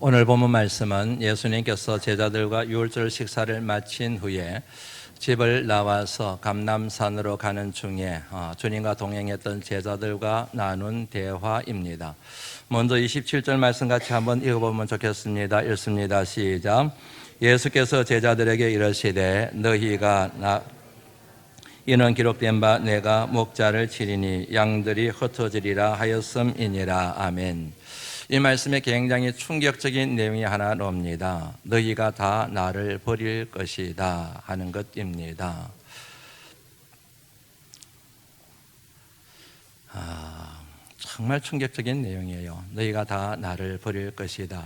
오늘 본문 말씀은 예수님께서 제자들과 유월절 식사를 마친 후에 집을 나와서 감람산으로 가는 중에 주님과 동행했던 제자들과 나눈 대화입니다. 먼저 27절 말씀 같이 한번 읽어보면 좋겠습니다. 읽습니다. 시작. 예수께서 제자들에게 이르시되 너희가 이는 기록된 바 내가 목자를 치리니 양들이 흩어지리라 하였음이니라. 아멘. 이 말씀에 굉장히 충격적인 내용이 하나 나옵니다. 너희가 다 나를 버릴 것이다 하는 것입니다. 정말 충격적인 내용이에요. 너희가 다 나를 버릴 것이다.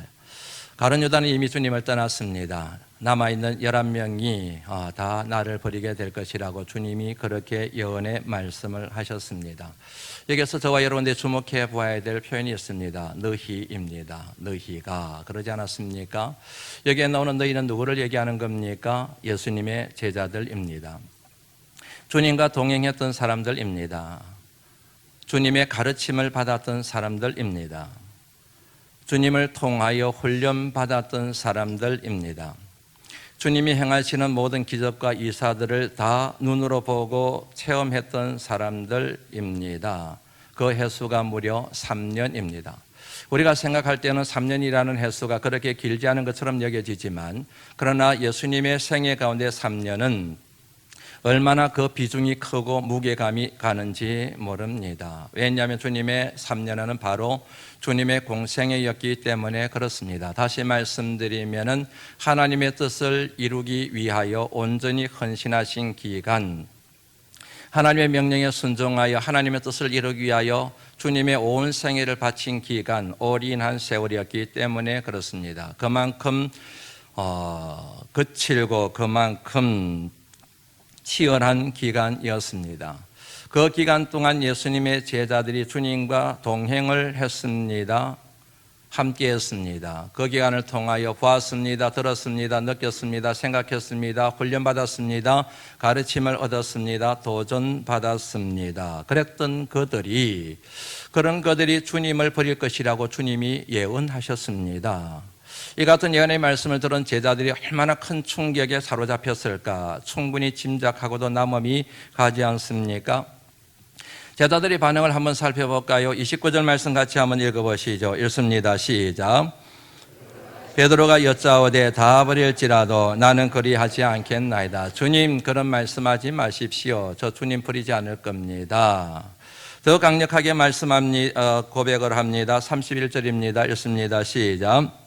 가룟 유다는 이미 주님을 떠났습니다. 남아있는 11명이 다 나를 버리게 될 것이라고 주님이 그렇게 예언의 말씀을 하셨습니다. 여기서 저와 여러분들이 주목해 보아야 될 표현이 있습니다. 너희입니다. 너희가. 그러지 않았습니까? 여기에 나오는 너희는 누구를 얘기하는 겁니까? 예수님의 제자들입니다. 주님과 동행했던 사람들입니다. 주님의 가르침을 받았던 사람들입니다. 주님을 통하여 훈련받았던 사람들입니다. 주님이 행하시는 모든 기적과 이사들을 다 눈으로 보고 체험했던 사람들입니다. 그 횟수가 무려 3년입니다. 우리가 생각할 때는 3년이라는 횟수가 그렇게 길지 않은 것처럼 여겨지지만, 그러나 예수님의 생애 가운데 3년은 얼마나 그 비중이 크고 무게감이 가는지 모릅니다. 왜냐하면 주님의 3년은 바로 주님의 공생애였기 때문에 그렇습니다. 다시 말씀드리면은 하나님의 뜻을 이루기 위하여 온전히 헌신하신 기간, 하나님의 명령에 순종하여 하나님의 뜻을 이루기 위하여 주님의 온 생애를 바친 기간, 올인한 세월이었기 때문에 그렇습니다. 그만큼 거칠고 그만큼 치열한 기간이었습니다. 그 기간 동안 예수님의 제자들이 주님과 동행을 했습니다. 함께 했습니다. 그 기간을 통하여 보았습니다. 들었습니다. 느꼈습니다. 생각했습니다. 훈련받았습니다. 가르침을 얻었습니다. 도전받았습니다. 그랬던 그런 그들이 주님을 버릴 것이라고 주님이 예언하셨습니다. 이 같은 예언의 말씀을 들은 제자들이 얼마나 큰 충격에 사로잡혔을까 충분히 짐작하고도 남음이 가지 않습니까? 제자들의 반응을 한번 살펴볼까요? 29절 말씀 같이 한번 읽어보시죠. 읽습니다. 시작. 베드로가 여짜오되 다 버릴지라도 나는 그리하지 않겠나이다. 주님, 그런 말씀하지 마십시오. 저 주님 버리지 않을 겁니다. 더 강력하게 고백을 합니다. 31절입니다. 읽습니다. 시작.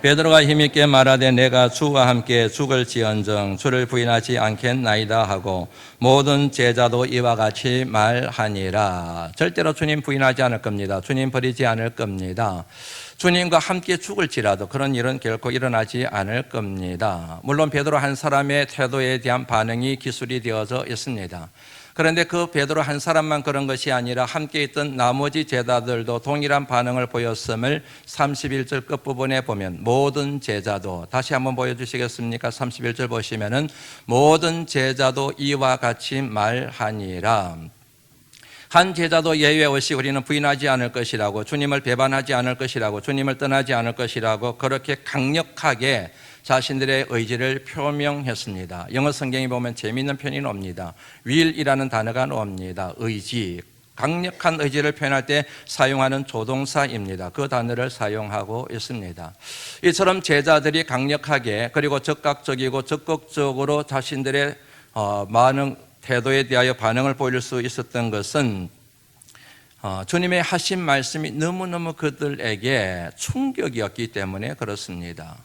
베드로가 힘있게 말하되 내가 주와 함께 죽을지언정 주를 부인하지 않겠나이다 하고 모든 제자도 이와 같이 말하니라. 절대로 주님 부인하지 않을 겁니다. 주님 버리지 않을 겁니다. 주님과 함께 죽을지라도 그런 일은 결코 일어나지 않을 겁니다. 물론 베드로 한 사람의 태도에 대한 반응이 기술이 되어져 있습니다. 그런데 그 베드로 한 사람만 그런 것이 아니라 함께 있던 나머지 제자들도 동일한 반응을 보였음을 31절 끝부분에 보면 모든 제자도, 다시 한번 보여주시겠습니까? 31절 보시면은 모든 제자도 이와 같이 말하니라. 한 제자도 예외 없이 우리는 부인하지 않을 것이라고, 주님을 배반하지 않을 것이라고, 주님을 떠나지 않을 것이라고 그렇게 강력하게 자신들의 의지를 표명했습니다. 영어 성경에 보면 재미있는 표현이 나옵니다. will이라는 단어가 나옵니다. 의지, 강력한 의지를 표현할 때 사용하는 조동사입니다. 그 단어를 사용하고 있습니다. 이처럼 제자들이 강력하게 그리고 적극적이고 적극적으로 자신들의 많은 태도에 대하여 반응을 보일 수 있었던 것은 주님의 하신 말씀이 너무너무 그들에게 충격이었기 때문에 그렇습니다.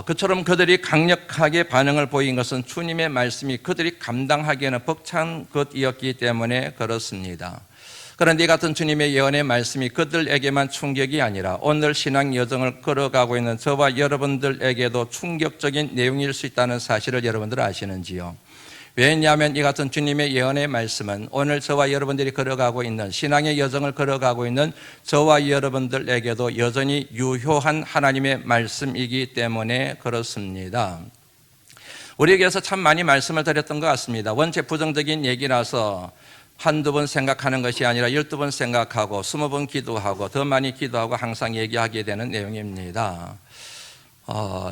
그처럼 그들이 강력하게 반응을 보인 것은 주님의 말씀이 그들이 감당하기에는 벅찬 것이었기 때문에 그렇습니다. 그런데 이 같은 주님의 예언의 말씀이 그들에게만 충격이 아니라 오늘 신앙 여정을 걸어가고 있는 저와 여러분들에게도 충격적인 내용일 수 있다는 사실을 여러분들 아시는지요? 왜냐하면 이 같은 주님의 예언의 말씀은 오늘 저와 여러분들이 걸어가고 있는 신앙의 여정을 걸어가고 있는 저와 여러분들에게도 여전히 유효한 하나님의 말씀이기 때문에 그렇습니다. 우리에게서 참 많이 말씀을 드렸던 것 같습니다. 원체 부정적인 얘기라서 한두 번 생각하는 것이 아니라 12번 생각하고 20번 기도하고 더 많이 기도하고 항상 얘기하게 되는 내용입니다.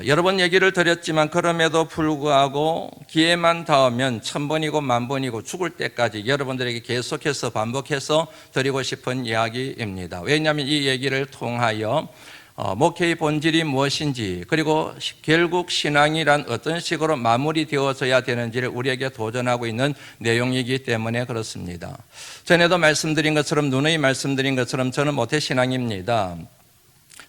여러 번 얘기를 드렸지만 그럼에도 불구하고 기회만 닿으면 1000번이고 10,000번이고 죽을 때까지 여러분들에게 계속해서 반복해서 드리고 싶은 이야기입니다. 왜냐하면 이 얘기를 통하여 목회의 본질이 무엇인지, 그리고 결국 신앙이란 어떤 식으로 마무리되어져야 되는지를 우리에게 도전하고 있는 내용이기 때문에 그렇습니다. 전에도 말씀드린 것처럼, 누누이 말씀드린 것처럼 저는 모태신앙입니다.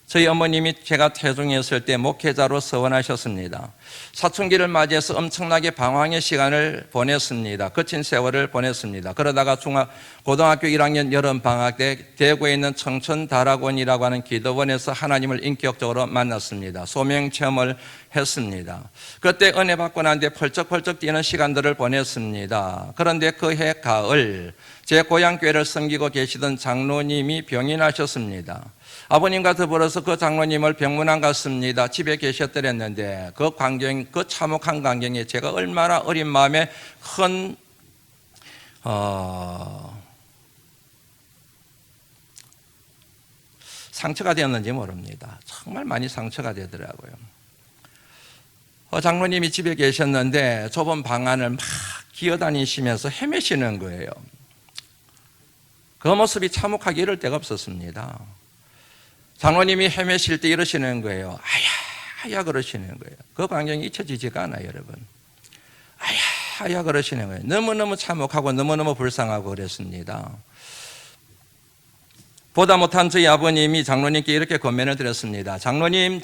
저희 어머님이 제가 태중이었을 때 목회자로 서원하셨습니다. 사춘기를 맞이해서 엄청나게 방황의 시간을 보냈습니다. 거친 세월을 보냈습니다. 그러다가 고등학교 1학년 여름방학 때 대구에 있는 청천다락원이라고 하는 기도원에서 하나님을 인격적으로 만났습니다. 소명체험을 했습니다. 그때 은혜 받고 난 뒤에 펄쩍펄쩍 뛰는 시간들을 보냈습니다. 그런데 그 해 가을 제 고향교회를 섬기고 계시던 장로님이 병이 나셨습니다. 아버님과 더불어서 그 장로님을 병문안 갔습니다. 집에 계셨더랬는데 그 광경, 그 참혹한 광경에 제가 얼마나 어린 마음에 큰 상처가 되었는지 모릅니다. 정말 많이 상처가 되더라고요. 장로님이 집에 계셨는데 좁은 방 안을 막 기어다니시면서 헤매시는 거예요. 그 모습이 참혹하게 이럴 데가 없었습니다. 장로님이 헤매실 때 이러시는 거예요. 아야 그러시는 거예요. 그 광경이 잊혀지지가 않아요, 여러분. 아야 그러시는 거예요. 너무너무 참혹하고 너무너무 불쌍하고 그랬습니다. 보다 못한 저희 아버님이 장로님께 이렇게 권면을 드렸습니다. 장로님,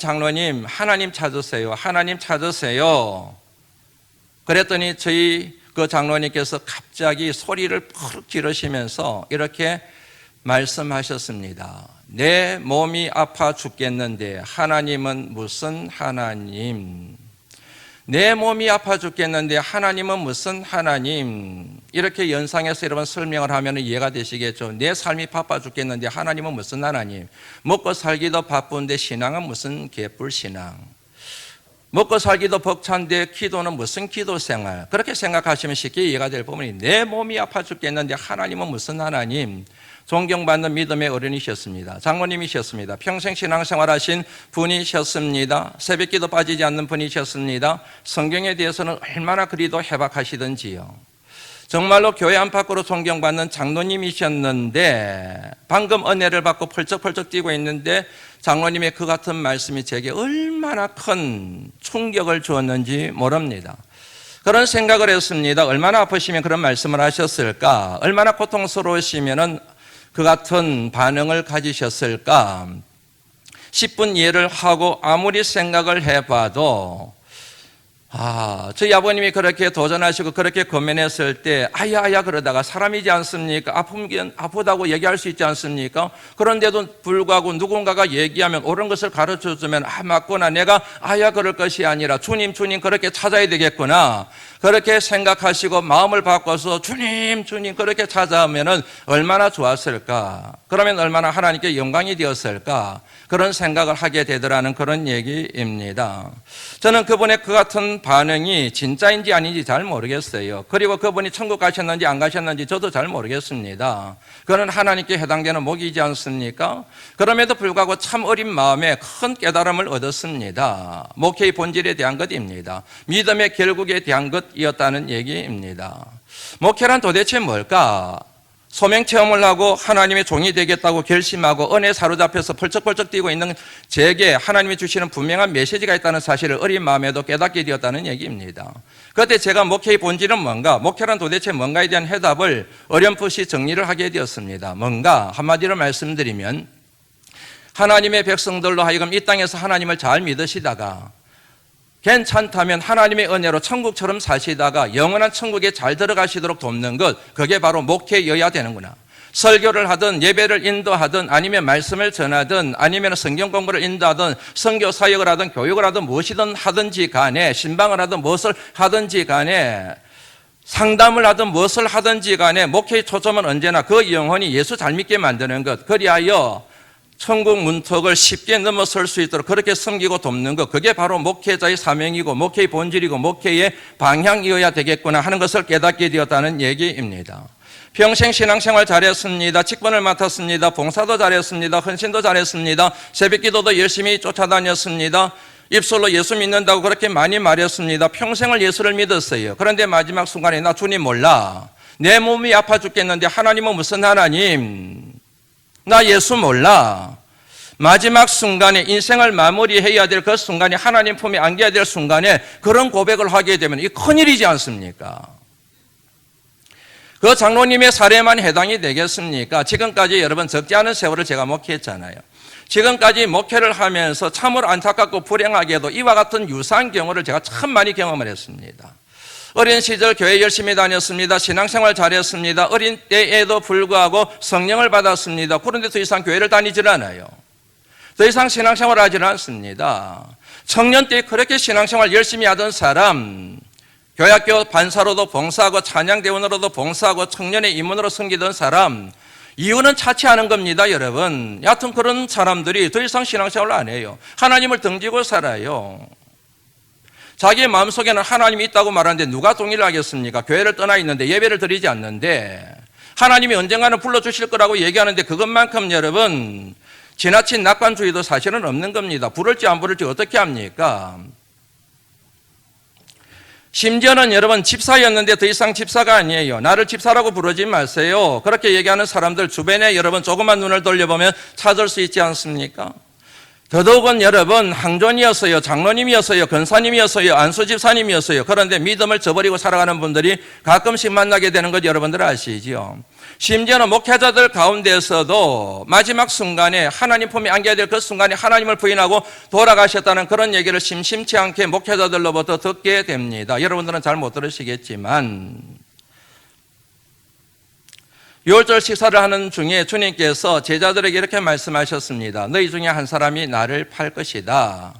하나님 찾으세요. 하나님 찾으세요. 그랬더니 저희 그 장로님께서 갑자기 소리를 푹 지르시면서 이렇게 말씀하셨습니다. 내 몸이 아파 죽겠는데 하나님은 무슨 하나님? 내 몸이 아파 죽겠는데 하나님은 무슨 하나님? 이렇게 연상해서 여러분 설명을 하면 이해가 되시겠죠. 내 삶이 바빠 죽겠는데 하나님은 무슨 하나님? 먹고 살기도 바쁜데 신앙은 무슨 개뿔 신앙? 먹고 살기도 벅찬데 기도는 무슨 기도 생활? 그렇게 생각하시면 쉽게 이해가 될 부분이, 내 몸이 아파 죽겠는데 하나님은 무슨 하나님? 존경받는 믿음의 어른이셨습니다. 장로님이셨습니다. 평생 신앙생활 하신 분이셨습니다. 새벽기도 빠지지 않는 분이셨습니다. 성경에 대해서는 얼마나 그리도 해박하시던지요. 정말로 교회 안팎으로 존경받는 장로님이셨는데 방금 은혜를 받고 펄쩍펄쩍 뛰고 있는데 장로님의 그 같은 말씀이 제게 얼마나 큰 충격을 주었는지 모릅니다. 그런 생각을 했습니다. 얼마나 아프시면 그런 말씀을 하셨을까? 얼마나 고통스러우시면은 그 같은 반응을 가지셨을까? 10분 이해를 하고 아무리 생각을 해봐도 저희 아버님이 그렇게 도전하시고 그렇게 권면했을 때 아야 그러다가 사람이지 않습니까? 아프다고 얘기할 수 있지 않습니까? 그런데도 불구하고 누군가가 얘기하면 옳은 것을 가르쳐주면 맞구나, 내가 그럴 것이 아니라 주님 그렇게 찾아야 되겠구나, 그렇게 생각하시고 마음을 바꿔서 주님 그렇게 찾아오면 얼마나 좋았을까? 그러면 얼마나 하나님께 영광이 되었을까? 그런 생각을 하게 되더라는 그런 얘기입니다. 저는 그분의 그 같은 반응이 진짜인지 아닌지 잘 모르겠어요. 그리고 그분이 천국 가셨는지 안 가셨는지 저도 잘 모르겠습니다. 그는 하나님께 해당되는 목이지 않습니까? 그럼에도 불구하고 참 어린 마음에 큰 깨달음을 얻었습니다. 목회의 본질에 대한 것입니다. 믿음의 결국에 대한 것이었다는 얘기입니다. 목회란 도대체 뭘까? 소명체험을 하고 하나님의 종이 되겠다고 결심하고 은혜에 사로잡혀서 펄쩍펄쩍 뛰고 있는 제게 하나님이 주시는 분명한 메시지가 있다는 사실을 어린 마음에도 깨닫게 되었다는 얘기입니다. 그때 제가 목회의 본질은 뭔가, 목회란 도대체 뭔가에 대한 해답을 어렴풋이 정리를 하게 되었습니다. 뭔가 한마디로 말씀드리면 하나님의 백성들로 하여금 이 땅에서 하나님을 잘 믿으시다가 괜찮다면 하나님의 은혜로 천국처럼 사시다가 영원한 천국에 잘 들어가시도록 돕는 것, 그게 바로 목회여야 되는구나. 설교를 하든 예배를 인도하든 아니면 말씀을 전하든 아니면 성경 공부를 인도하든 선교 사역을 하든 교육을 하든 무엇이든 하든지 간에, 신방을 하든 무엇을 하든지 간에, 상담을 하든 무엇을 하든지 간에 목회의 초점은 언제나 그 영혼이 예수 잘 믿게 만드는 것, 그리하여 천국 문턱을 쉽게 넘어설 수 있도록 그렇게 섬기고 돕는 것, 그게 바로 목회자의 사명이고 목회의 본질이고 목회의 방향이어야 되겠구나 하는 것을 깨닫게 되었다는 얘기입니다. 평생 신앙생활 잘했습니다. 직분을 맡았습니다. 봉사도 잘했습니다. 헌신도 잘했습니다. 새벽기도도 열심히 쫓아다녔습니다. 입술로 예수 믿는다고 그렇게 많이 말했습니다. 평생을 예수를 믿었어요. 그런데 마지막 순간에 나 주님 몰라. 내 몸이 아파 죽겠는데 하나님은 무슨 하나님? 나 예수 몰라. 마지막 순간에 인생을 마무리해야 될 그 순간에 하나님 품에 안겨야 될 순간에 그런 고백을 하게 되면 이 큰일이지 않습니까? 그 장로님의 사례만 해당이 되겠습니까? 지금까지 여러분 적지 않은 세월을 제가 목회했잖아요. 지금까지 목회를 하면서 참으로 안타깝고 불행하게도 이와 같은 유사한 경우를 제가 참 많이 경험을 했습니다. 어린 시절 교회 열심히 다녔습니다. 신앙생활 잘했습니다. 어린 때에도 불구하고 성령을 받았습니다. 그런데 더 이상 교회를 다니질 않아요. 더 이상 신앙생활을 하질 않습니다. 청년 때 그렇게 신앙생활 열심히 하던 사람, 교회학교 반사로도 봉사하고 찬양대원으로도 봉사하고 청년의 임원으로 섬기던 사람, 이유는 차치하는 겁니다, 여러분. 여하튼 그런 사람들이 더 이상 신앙생활을 안 해요. 하나님을 등지고 살아요. 자기의 마음속에는 하나님이 있다고 말하는데 누가 동의를 하겠습니까? 교회를 떠나 있는데 예배를 드리지 않는데 하나님이 언젠가는 불러주실 거라고 얘기하는데 그것만큼 여러분 지나친 낙관주의도 사실은 없는 겁니다. 부를지 안 부를지 어떻게 합니까? 심지어는 여러분 집사였는데 더 이상 집사가 아니에요. 나를 집사라고 부르지 마세요. 그렇게 얘기하는 사람들 주변에 여러분 조금만 눈을 돌려보면 찾을 수 있지 않습니까? 더더욱은 여러분 항존이었어요. 장로님이었어요. 권사님이었어요. 안수집사님이었어요. 그런데 믿음을 저버리고 살아가는 분들이 가끔씩 만나게 되는 것 여러분들 아시죠? 심지어는 목회자들 가운데서도 마지막 순간에 하나님 품에 안겨야 될 그 순간에 하나님을 부인하고 돌아가셨다는 그런 얘기를 심심치 않게 목회자들로부터 듣게 됩니다. 여러분들은 잘 못 들으시겠지만 6월절 식사를 하는 중에 주님께서 제자들에게 이렇게 말씀하셨습니다. 너희 중에 한 사람이 나를 팔 것이다.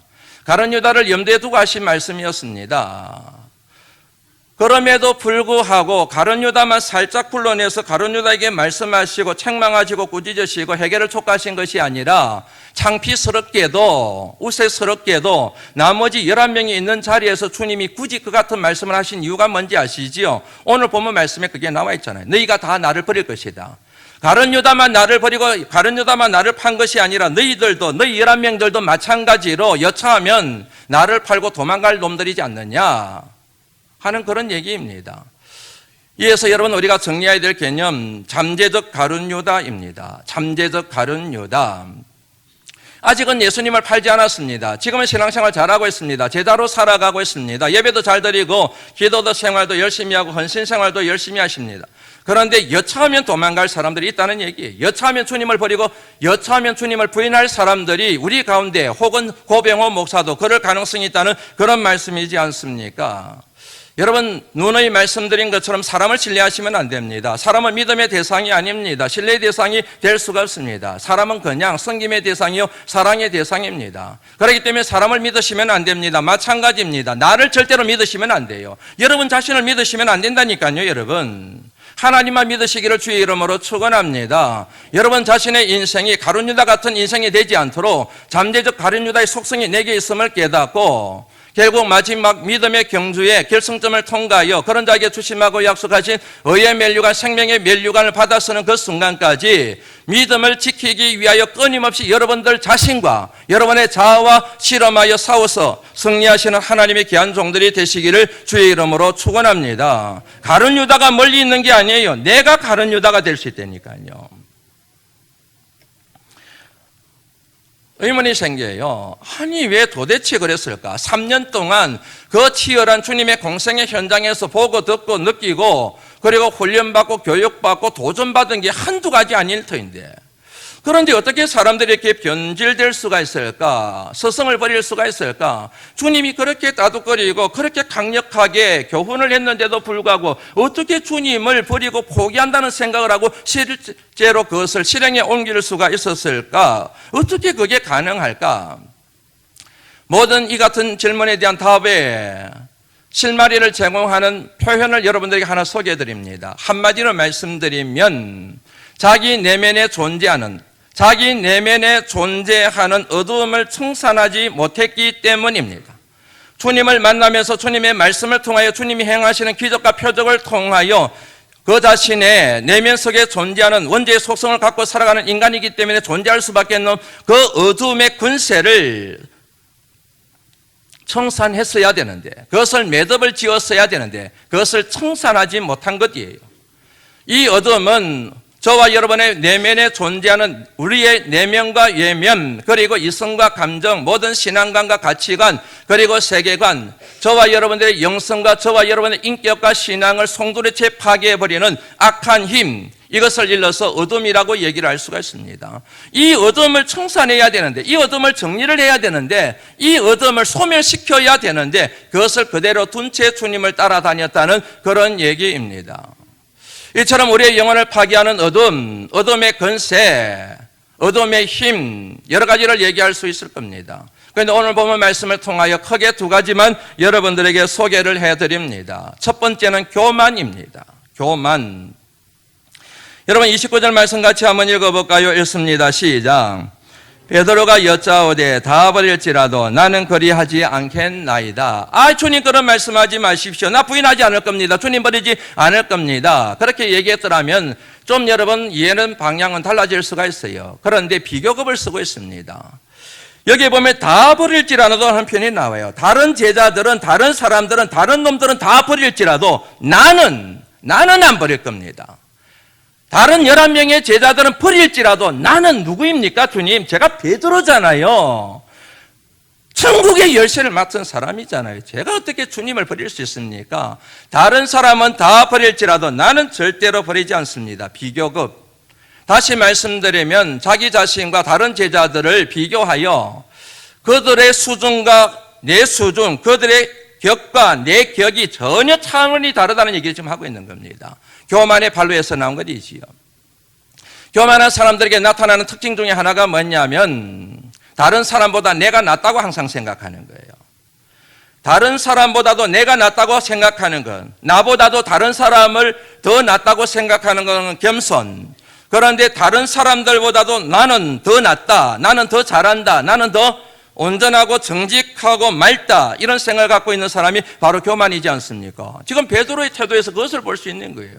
가룟 유다를 염두에 두고 하신 말씀이었습니다. 그럼에도 불구하고 가룟 유다만 살짝 불러내서 가룟 유다에게 말씀하시고 책망하시고 꾸짖으시고 해결을 촉구하신 것이 아니라 창피스럽게도 우세스럽게도 나머지 11명이 있는 자리에서 주님이 굳이 그 같은 말씀을 하신 이유가 뭔지 아시지요? 오늘 보면 말씀에 그게 나와 있잖아요. 너희가 다 나를 버릴 것이다. 가룟 유다만 나를 버리고 가룟 유다만 나를 판 것이 아니라 너희들도 너희 11명들도 마찬가지로 여차하면 나를 팔고 도망갈 놈들이지 않느냐 하는 그런 얘기입니다. 이에서 여러분 우리가 정리해야 될 개념 잠재적 가룟 유다입니다. 잠재적 가룟 유다. 아직은 예수님을 팔지 않았습니다. 지금은 신앙생활 잘하고 있습니다. 제자로 살아가고 있습니다. 예배도 잘 드리고 기도도 생활도 열심히 하고 헌신생활도 열심히 하십니다. 그런데 여차하면 도망갈 사람들이 있다는 얘기예요. 여차하면 주님을 버리고 여차하면 주님을 부인할 사람들이 우리 가운데 혹은 고병호 목사도 그럴 가능성이 있다는 그런 말씀이지 않습니까? 여러분 누누이 말씀드린 것처럼 사람을 신뢰하시면 안 됩니다. 사람은 믿음의 대상이 아닙니다. 신뢰의 대상이 될 수가 없습니다. 사람은 그냥 섬김의 대상이요 사랑의 대상입니다. 그렇기 때문에 사람을 믿으시면 안 됩니다. 마찬가지입니다. 나를 절대로 믿으시면 안 돼요. 여러분 자신을 믿으시면 안 된다니까요. 여러분 하나님만 믿으시기를 주의 이름으로 축원합니다. 여러분 자신의 인생이 가룟 유다 같은 인생이 되지 않도록 잠재적 가룟 유다의 속성이 내게 있음을 깨닫고 결국 마지막 믿음의 경주에 결승점을 통과하여 그런 자에게 주심하고 약속하신 의의 면류관 생명의 면류관을 받아서는 그 순간까지 믿음을 지키기 위하여 끊임없이 여러분들 자신과 여러분의 자아와 실험하여 싸워서 승리하시는 하나님의 귀한 종들이 되시기를 주의 이름으로 축원합니다. 가룟 유다가 멀리 있는 게 아니에요. 내가 가룟 유다가 될 수 있다니까요. 의문이 생겨요. 아니 왜 도대체 그랬을까? 3년 동안 그 치열한 주님의 공생의 현장에서 보고 듣고 느끼고 그리고 훈련받고 교육받고 도전받은 게 한두 가지 아닐 터인데 그런데 어떻게 사람들이 이렇게 변질될 수가 있을까? 스승을 버릴 수가 있을까? 주님이 그렇게 따둑거리고 그렇게 강력하게 교훈을 했는데도 불구하고 어떻게 주님을 버리고 포기한다는 생각을 하고 실제로 그것을 실행에 옮길 수가 있었을까? 어떻게 그게 가능할까? 모든 이 같은 질문에 대한 답에 실마리를 제공하는 표현을 여러분들에게 하나 소개해 드립니다. 한마디로 말씀드리면 자기 내면에 존재하는 어두움을 청산하지 못했기 때문입니다. 주님을 만나면서 주님의 말씀을 통하여 주님이 행하시는 기적과 표적을 통하여 그 자신의 내면 속에 존재하는 원죄의 속성을 갖고 살아가는 인간이기 때문에 존재할 수밖에 없는 그 어두움의 군세를 청산했어야 되는데, 그것을 매듭을 지었어야 되는데 그것을 청산하지 못한 것이에요. 이 어둠은 저와 여러분의 내면에 존재하는 우리의 내면과 외면, 그리고 이성과 감정, 모든 신앙관과 가치관, 그리고 세계관, 저와 여러분들의 영성과 저와 여러분의 인격과 신앙을 송두리째 파괴해버리는 악한 힘, 이것을 일러서 어둠이라고 얘기를 할 수가 있습니다. 이 어둠을 청산해야 되는데, 이 어둠을 정리를 해야 되는데, 이 어둠을 소멸시켜야 되는데 그것을 그대로 둔 채 주님을 따라다녔다는 그런 얘기입니다. 이처럼 우리의 영혼을 파괴하는 어둠, 어둠의 권세, 어둠의 힘, 여러 가지를 얘기할 수 있을 겁니다. 그런데 오늘 보면 말씀을 통하여 크게 두 가지만 여러분들에게 소개를 해드립니다. 첫 번째는 교만입니다. 교만. 여러분 29절 말씀 같이 한번 읽어볼까요? 읽습니다. 시작. 베드로가 여짜오되 다 버릴지라도 나는 그리하지 않겠나이다. 주님 그런 말씀하지 마십시오. 나 부인하지 않을 겁니다. 주님 버리지 않을 겁니다. 그렇게 얘기했더라면 좀 여러분 이해는 방향은 달라질 수가 있어요. 그런데 비교급을 쓰고 있습니다. 여기 보면 다 버릴지라도 하는 표현이 나와요. 다른 제자들은, 다른 사람들은, 다른 놈들은 다 버릴지라도 나는 안 버릴 겁니다. 다른 11명의 제자들은 버릴지라도 나는 누구입니까? 주님, 제가 베드로잖아요. 천국의 열쇠를 맡은 사람이잖아요. 제가 어떻게 주님을 버릴 수 있습니까? 다른 사람은 다 버릴지라도 나는 절대로 버리지 않습니다. 비교급. 다시 말씀드리면 자기 자신과 다른 제자들을 비교하여 그들의 수준과 내 수준, 그들의 격과 내 격이 전혀 차원이 다르다는 얘기를 지금 하고 있는 겁니다. 교만의 발로에서 나온 것이지요. 교만한 사람들에게 나타나는 특징 중에 하나가 뭐냐면 다른 사람보다 내가 낫다고 항상 생각하는 거예요. 다른 사람보다도 내가 낫다고 생각하는 건, 나보다도 다른 사람을 더 낫다고 생각하는 것은 겸손. 그런데 다른 사람들보다도 나는 더 낫다, 나는 더 잘한다, 나는 더 온전하고 정직하고 맑다, 이런 생각을 갖고 있는 사람이 바로 교만이지 않습니까? 지금 베드로의 태도에서 그것을 볼 수 있는 거예요.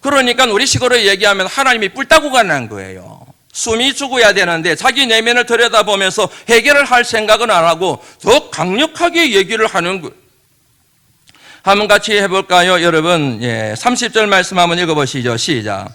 그러니까 우리식으로 얘기하면 하나님이 뿔따구가 난 거예요. 숨이 죽어야 되는데 자기 내면을 들여다보면서 해결을 할 생각은 안 하고 더 강력하게 얘기를 하는 거예요. 한번 같이 해볼까요? 여러분 30절 말씀 한번 읽어보시죠. 시작.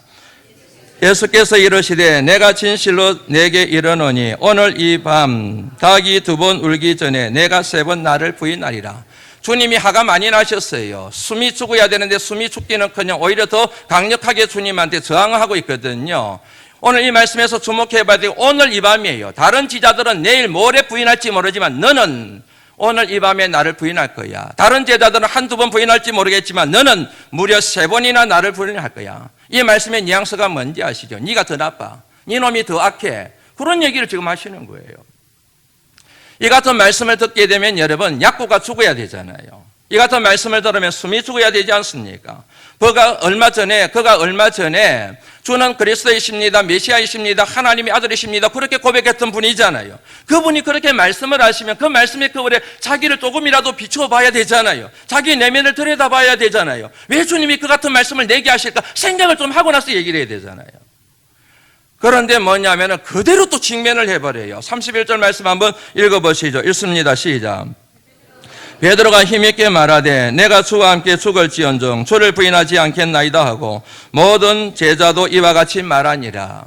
예수께서 이르시되 내가 진실로 내게 이르노니 오늘 이 밤 닭이 2번 울기 전에 내가 3번 나를 부인하리라. 주님이 화가 많이 나셨어요. 숨이 죽어야 되는데 숨이 죽기는커녕 오히려 더 강력하게 주님한테 저항하고 있거든요. 오늘 이 말씀에서 주목해봐야 되고, 오늘 이 밤이에요. 다른 제자들은 내일 모레 부인할지 모르지만 너는 오늘 이 밤에 나를 부인할 거야. 다른 제자들은 1-2번 부인할지 모르겠지만 너는 무려 3번이나 나를 부인할 거야. 이 말씀의 뉘앙스가 뭔지 아시죠? 네가 더 나빠, 네 놈이 더 악해, 그런 얘기를 지금 하시는 거예요. 이 같은 말씀을 듣게 되면 여러분 약고가 죽어야 되잖아요. 이 같은 말씀을 들으면 숨이 죽어야 되지 않습니까? 그가 얼마 전에 주는 그리스도이십니다, 메시아이십니다, 하나님의 아들이십니다, 그렇게 고백했던 분이잖아요. 그분이 그렇게 말씀을 하시면 그 말씀의 그물에 자기를 조금이라도 비춰봐야 되잖아요. 자기 내면을 들여다봐야 되잖아요. 왜 주님이 그 같은 말씀을 내게 하실까 생각을 좀 하고 나서 얘기를 해야 되잖아요. 그런데 뭐냐면 그대로 또 직면을 해버려요. 31절 말씀 한번 읽어보시죠. 읽습니다. 시작. 베드로가 힘있게 말하되 내가 주와 함께 죽을지언정 주를 부인하지 않겠나이다 하고 모든 제자도 이와 같이 말하니라.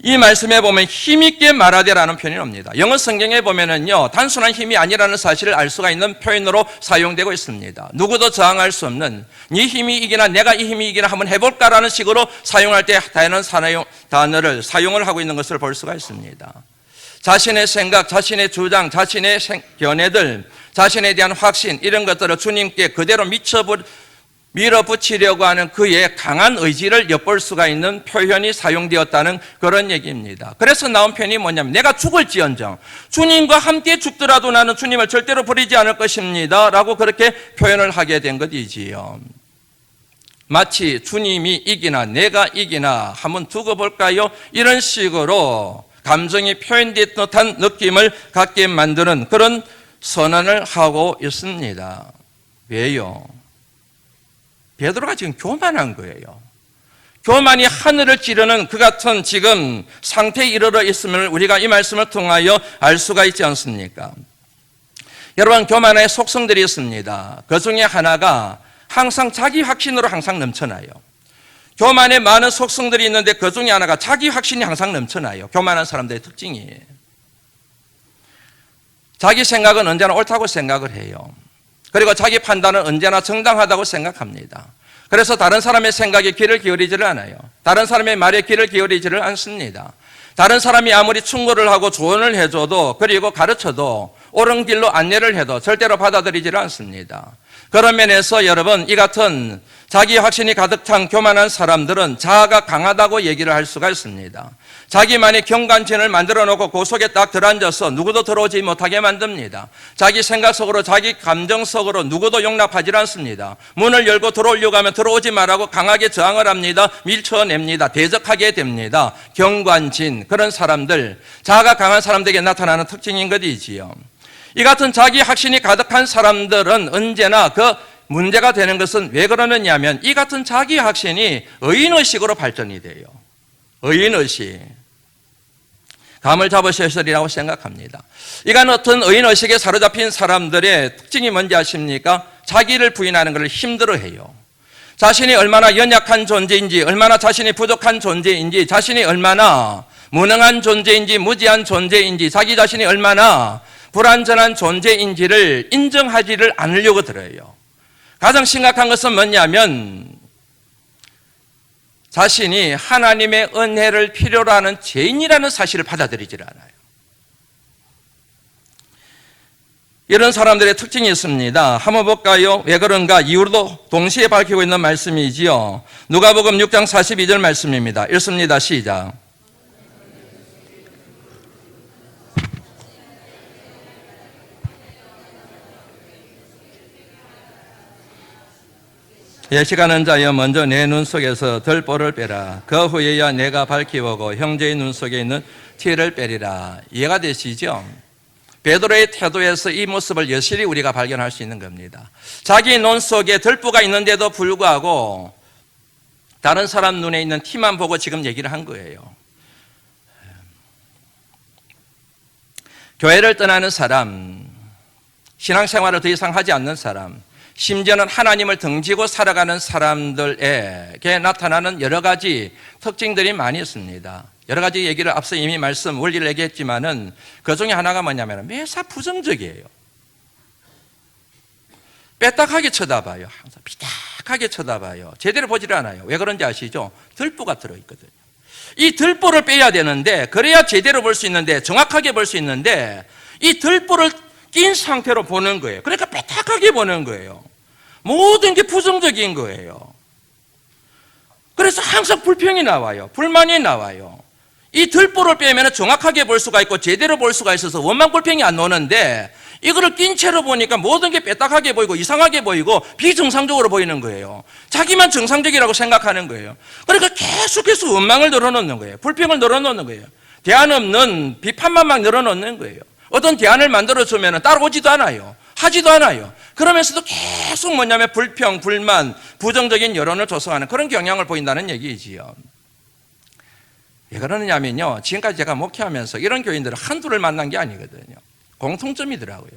이 말씀에 보면 힘있게 말하되라는 표현이 옵니다. 영어 성경에 보면은요, 단순한 힘이 아니라는 사실을 알 수가 있는 표현으로 사용되고 있습니다. 누구도 저항할 수 없는, 네 힘이 이기나 내가 이 힘이 이기나 한번 해볼까라는 식으로 사용할 때 다양한 단어를 사용을 하고 있는 것을 볼 수가 있습니다. 자신의 생각, 자신의 주장, 자신의 견해들, 자신에 대한 확신, 이런 것들을 주님께 그대로 밀어붙이려고 하는 그의 강한 의지를 엿볼 수가 있는 표현이 사용되었다는 그런 얘기입니다. 그래서 나온 표현이 뭐냐면 내가 죽을지언정 주님과 함께 죽더라도 나는 주님을 절대로 버리지 않을 것입니다 라고 그렇게 표현을 하게 된 것이지요. 마치 주님이 이기나 내가 이기나 한번 두고 볼까요? 이런 식으로 감정이 표현된 듯한 느낌을 갖게 만드는 그런 선언을 하고 있습니다. 왜요? 베드로가 지금 교만한 거예요. 교만이 하늘을 찌르는 그 같은 지금 상태에 이르러 있음을 우리가 이 말씀을 통하여 알 수가 있지 않습니까? 여러분, 교만의 속성들이 있습니다. 그 중에 하나가 항상 자기 확신으로 항상 넘쳐나요. 교만에 많은 속성들이 있는데 그 중에 하나가 자기 확신이 항상 넘쳐나요. 교만한 사람들의 특징이에요. 자기 생각은 언제나 옳다고 생각을 해요. 그리고 자기 판단은 언제나 정당하다고 생각합니다. 그래서 다른 사람의 생각에 귀를 기울이지를 않아요. 다른 사람의 말에 귀를 기울이지를 않습니다. 다른 사람이 아무리 충고를 하고 조언을 해줘도 그리고 가르쳐도 옳은 길로 안내를 해도 절대로 받아들이지를 않습니다. 그런 면에서 여러분, 이 같은 자기 확신이 가득 찬 교만한 사람들은 자아가 강하다고 얘기를 할 수가 있습니다. 자기만의 경관진을 만들어 놓고 그 속에 딱 들어앉아서 누구도 들어오지 못하게 만듭니다. 자기 생각 속으로, 자기 감정 속으로 누구도 용납하지 않습니다. 문을 열고 들어오려고 하면 들어오지 말라고 강하게 저항을 합니다. 밀쳐냅니다. 대적하게 됩니다. 경관진, 그런 사람들, 자아가 강한 사람들에게 나타나는 특징인 것이지요. 이 같은 자기 확신이 가득한 사람들은 언제나 그 문제가 되는 것은 왜 그러느냐면 이 같은 자기 확신이 의인의식으로 발전이 돼요. 의인의식. 감을 잡으셨으리라고 생각합니다. 이간 어떤 의인의식에 사로잡힌 사람들의 특징이 뭔지 아십니까? 자기를 부인하는 것을 힘들어해요. 자신이 얼마나 연약한 존재인지, 얼마나 자신이 부족한 존재인지, 자신이 얼마나 무능한 존재인지, 무지한 존재인지, 자기 자신이 얼마나 불완전한 존재인지를 인정하지를 않으려고 들어요. 가장 심각한 것은 뭐냐면 자신이 하나님의 은혜를 필요로 하는 죄인이라는 사실을 받아들이질 않아요. 이런 사람들의 특징이 있습니다. 한번 볼까요? 왜 그런가? 이유도 동시에 밝히고 있는 말씀이지요. 누가복음 6장 42절 말씀입니다. 읽습니다. 시작. 예식하는 자여 먼저 내 눈 속에서 들보를 빼라. 그 후에야 내가 밝히 보고 형제의 눈 속에 있는 티를 빼리라. 이해가 되시죠? 베드로의 태도에서 이 모습을 여실히 우리가 발견할 수 있는 겁니다. 자기 눈 속에 들보가 있는데도 불구하고 다른 사람 눈에 있는 티만 보고 지금 얘기를 한 거예요. 교회를 떠나는 사람, 신앙생활을 더 이상 하지 않는 사람, 심지어는 하나님을 등지고 살아가는 사람들에게 나타나는 여러 가지 특징들이 많이 있습니다. 여러 가지 얘기를 앞서 이미 원리를 얘기했지만은 그 중에 하나가 뭐냐면 매사 부정적이에요. 빼딱하게 쳐다봐요. 항상 삐딱하게 쳐다봐요. 제대로 보지를 않아요. 왜 그런지 아시죠? 들보가 들어있거든요. 이 들보를 빼야 되는데 그래야 제대로 볼 수 있는데 정확하게 볼 수 있는데 이 들보를 낀 상태로 보는 거예요. 그러니까 빼딱하게 보는 거예요. 모든 게 부정적인 거예요. 그래서 항상 불평이 나와요. 불만이 나와요. 이 들보를 빼면 정확하게 볼 수가 있고 제대로 볼 수가 있어서 원망 불평이 안 나오는데 이거를 낀 채로 보니까 모든 게 빼딱하게 보이고 이상하게 보이고 비정상적으로 보이는 거예요. 자기만 정상적이라고 생각하는 거예요. 그러니까 계속해서 원망을 늘어놓는 거예요. 불평을 늘어놓는 거예요. 대안 없는 비판만 막 늘어놓는 거예요. 어떤 대안을 만들어주면 따라오지도 않아요. 하지도 않아요. 그러면서도 계속 뭐냐면 불평, 불만, 부정적인 여론을 조성하는 그런 경향을 보인다는 얘기지요. 왜 그러느냐면요, 지금까지 제가 목회하면서 이런 교인들을 한둘을 만난 게 아니거든요. 공통점이더라고요.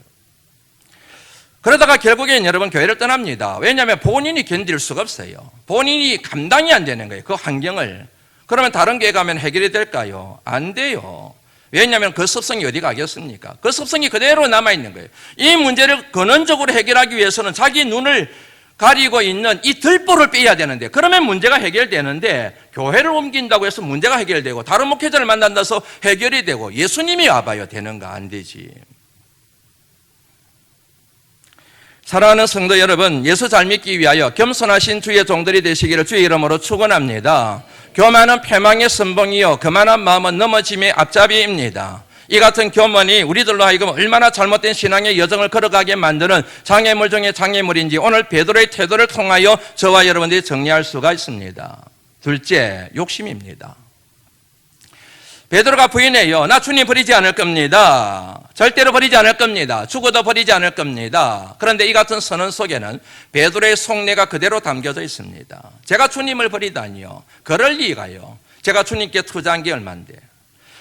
그러다가 결국엔 여러분 교회를 떠납니다. 왜냐하면 본인이 견딜 수가 없어요. 본인이 감당이 안 되는 거예요. 그 환경을. 그러면 다른 교회 가면 해결이 될까요? 안 돼요. 왜냐하면 그 습성이 어디 가겠습니까? 그 습성이 그대로 남아있는 거예요. 이 문제를 근원적으로 해결하기 위해서는 자기 눈을 가리고 있는 이 들보를 빼야 되는데 그러면 문제가 해결되는데 교회를 옮긴다고 해서 문제가 해결되고 다른 목회자를 만난다 해서 해결이 되고 예수님이 와봐요. 되는가? 안 되지. 사랑하는 성도 여러분, 예수 잘 믿기 위하여 겸손하신 주의 종들이 되시기를 주의 이름으로 축원합니다. 교만은 패망의 선봉이요 거만한 마음은 넘어짐의 앞잡이입니다. 이 같은 교만이 우리들로 하여금 얼마나 잘못된 신앙의 여정을 걸어가게 만드는 장애물 중에 장애물인지 오늘 베드로의 태도를 통하여 저와 여러분들이 정리할 수가 있습니다. 둘째, 욕심입니다. 베드로가 부인해요. 나 주님 버리지 않을 겁니다. 절대로 버리지 않을 겁니다. 죽어도 버리지 않을 겁니다. 그런데 이 같은 선언 속에는 베드로의 속내가 그대로 담겨져 있습니다. 제가 주님을 버리다니요. 그럴 리가요. 제가 주님께 투자한 게 얼만데.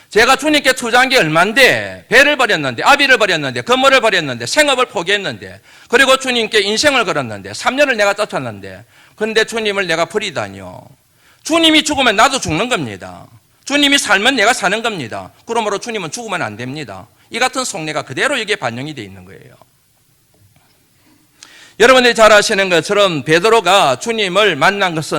제가 주님께 투자한 게 얼만데 배를 버렸는데, 아비를 버렸는데, 건물을 버렸는데, 생업을 포기했는데, 그리고 주님께 인생을 걸었는데, 3년을 내가 쫓았는데, 근데 주님을 내가 버리다니요. 주님이 죽으면 나도 죽는 겁니다. 주님이 살면 내가 사는 겁니다. 그러므로 주님은 죽으면 안 됩니다. 이 같은 속내가 그대로 여기에 반영이 되어 있는 거예요. 여러분들이 잘 아시는 것처럼 베드로가 주님을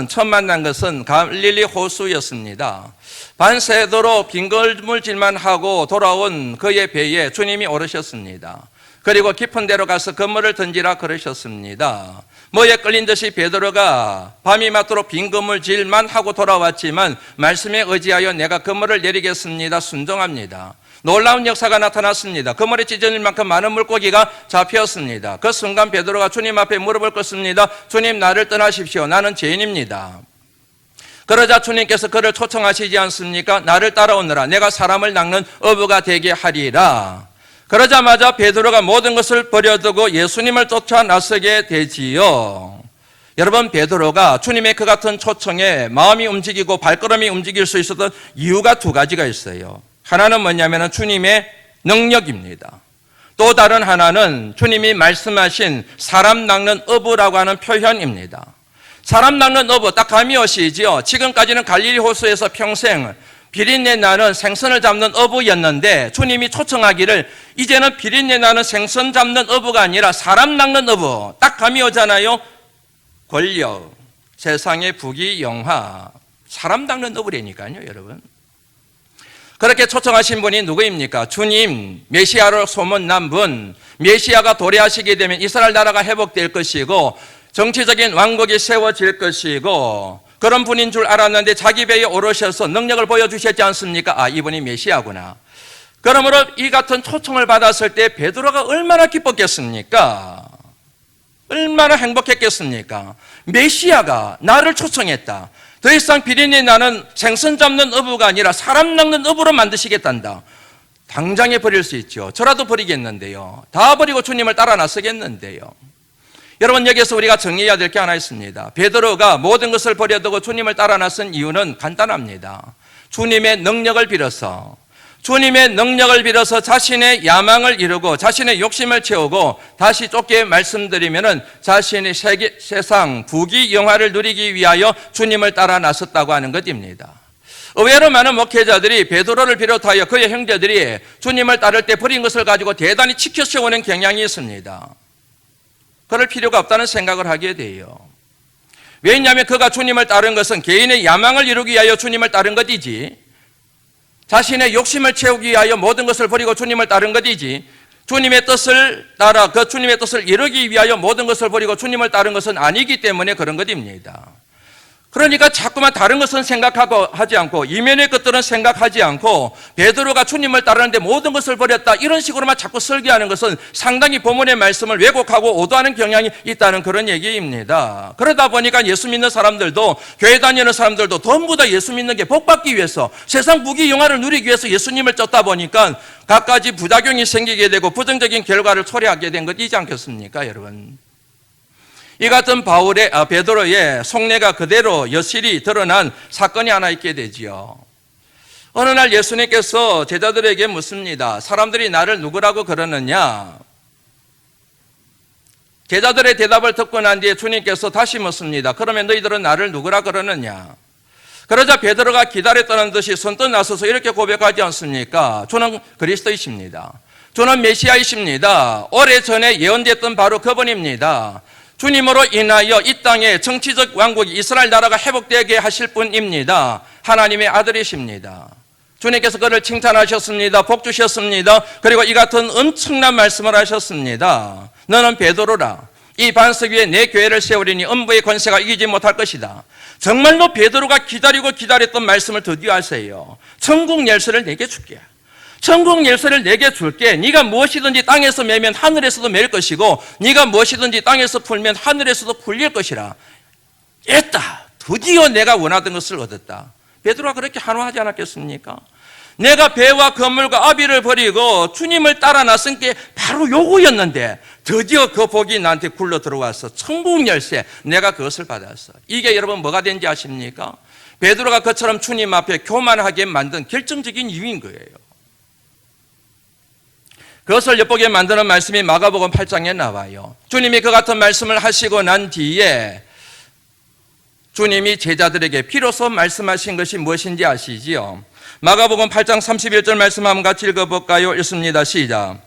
처음 만난 것은 갈릴리 호수였습니다. 반세도로 빈걸물질만 하고 돌아온 그의 배에 주님이 오르셨습니다. 그리고 깊은 데로 가서 그물을 던지라 그러셨습니다. 뭐에 끌린 듯이 베드로가 밤이 맞도록 빈 그물질만 하고 돌아왔지만 말씀에 의지하여 내가 그물을 내리겠습니다. 순종합니다. 놀라운 역사가 나타났습니다. 그물에 찢어질 만큼 많은 물고기가 잡혔습니다. 그 순간 베드로가 주님 앞에 무릎을 꿇습니다. 주님, 나를 떠나십시오. 나는 죄인입니다. 그러자 주님께서 그를 초청하시지 않습니까? 나를 따라오너라. 내가 사람을 낚는 어부가 되게 하리라. 그러자마자 베드로가 모든 것을 버려두고 예수님을 쫓아 나서게 되지요. 여러분, 베드로가 주님의 그 같은 초청에 마음이 움직이고 발걸음이 움직일 수 있었던 이유가 두 가지가 있어요. 하나는 뭐냐면 주님의 능력입니다. 또 다른 하나는 주님이 말씀하신 사람 낚는 어부라고 하는 표현입니다. 사람 낚는 어부, 딱 감이 오시지요. 지금까지는 갈릴리 호수에서 평생 비린내 나는 생선을 잡는 어부였는데 주님이 초청하기를 이제는 비린내 나는 생선 잡는 어부가 아니라 사람 낚는 어부. 딱 감이 오잖아요. 권력, 세상의 부귀영화, 사람 낚는 어부라니까요, 여러분. 그렇게 초청하신 분이 누구입니까? 주님, 메시아로 소문난 분, 메시아가 도래하시게 되면 이스라엘 나라가 회복될 것이고 정치적인 왕국이 세워질 것이고 그런 분인 줄 알았는데 자기 배에 오르셔서 능력을 보여주셨지 않습니까? 아, 이분이 메시아구나. 그러므로 이 같은 초청을 받았을 때 베드로가 얼마나 기뻤겠습니까? 얼마나 행복했겠습니까? 메시아가 나를 초청했다. 더 이상 비린내 나는 생선 잡는 어부가 아니라 사람 낚는 어부로 만드시겠단다. 당장에 버릴 수 있죠. 저라도 버리겠는데요. 다 버리고 주님을 따라 나서겠는데요. 여러분, 여기서 우리가 정리해야 될 게 하나 있습니다. 베드로가 모든 것을 버려두고 주님을 따라 나선 이유는 간단합니다. 주님의 능력을 빌어서 자신의 야망을 이루고 자신의 욕심을 채우고 다시 좁게 말씀드리면은 자신의 세상 부귀영화를 누리기 위하여 주님을 따라 나섰다고 하는 것입니다. 의외로 많은 목회자들이 베드로를 비롯하여 그의 형제들이 주님을 따를 때 버린 것을 가지고 대단히 치켜세우는 경향이 있습니다. 그럴 필요가 없다는 생각을 하게 돼요. 왜냐하면 그가 주님을 따른 것은 개인의 야망을 이루기 위하여 주님을 따른 것이지, 자신의 욕심을 채우기 위하여 모든 것을 버리고 주님을 따른 것이지, 주님의 뜻을 따라 그 주님의 뜻을 이루기 위하여 모든 것을 버리고 주님을 따른 것은 아니기 때문에 그런 것입니다. 그러니까 자꾸만 다른 것은 생각하지 않고 이면의 것들은 생각하지 않고 베드로가 주님을 따르는데 모든 것을 버렸다, 이런 식으로만 자꾸 설교하는 것은 상당히 본문의 말씀을 왜곡하고 오도하는 경향이 있다는 그런 얘기입니다. 그러다 보니까 예수 믿는 사람들도, 교회 다니는 사람들도 전부 다 예수 믿는 게 복받기 위해서, 세상 부귀영화를 누리기 위해서 예수님을 쫓다 보니까 갖가지 부작용이 생기게 되고 부정적인 결과를 초래하게 된 것이지 않겠습니까, 여러분? 이 같은 베드로의 속내가 그대로 여실히 드러난 사건이 하나 있게 되지요. 어느 날 예수님께서 제자들에게 묻습니다. 사람들이 나를 누구라고 그러느냐? 제자들의 대답을 듣고 난 뒤에 주님께서 다시 묻습니다. 그러면 너희들은 나를 누구라 그러느냐? 그러자 베드로가 기다렸다는 듯이 선뜻 나서서 이렇게 고백하지 않습니까? 주는 그리스도이십니다. 주는 메시아이십니다. 오래전에 예언됐던 바로 그분입니다. 주님으로 인하여 이 땅에 정치적 왕국이 이스라엘 나라가 회복되게 하실 분입니다. 하나님의 아들이십니다. 주님께서 그를 칭찬하셨습니다. 복 주셨습니다. 그리고 이 같은 엄청난 말씀을 하셨습니다. 너는 베드로라. 이 반석 위에 내 교회를 세우리니 음부의 권세가 이기지 못할 것이다. 정말로 베드로가 기다렸던 말씀을 드디어 하세요. 천국 열쇠를 내게 줄게. 천국 열쇠를 내게 줄게. 네가 무엇이든지 땅에서 매면 하늘에서도 맬 것이고 네가 무엇이든지 땅에서 풀면 하늘에서도 풀릴 것이라. 했다. 드디어 내가 원하던 것을 얻었다. 베드로가 그렇게 한화하지 않았겠습니까? 내가 배와 그물과 아비를 버리고 주님을 따라 나선 게 바로 요거였는데 드디어 그 복이 나한테 굴러 들어와서 천국 열쇠, 내가 그것을 받았어. 이게 여러분 뭐가 된지 아십니까? 베드로가 그처럼 주님 앞에 교만하게 만든 결정적인 이유인 거예요. 그것을 엿보게 만드는 말씀이 마가복음 8장에 나와요. 주님이 그 같은 말씀을 하시고 난 뒤에 주님이 제자들에게 비로소 말씀하신 것이 무엇인지 아시지요? 마가복음 8장 31절 말씀 한번 같이 읽어볼까요? 읽습니다. 시작.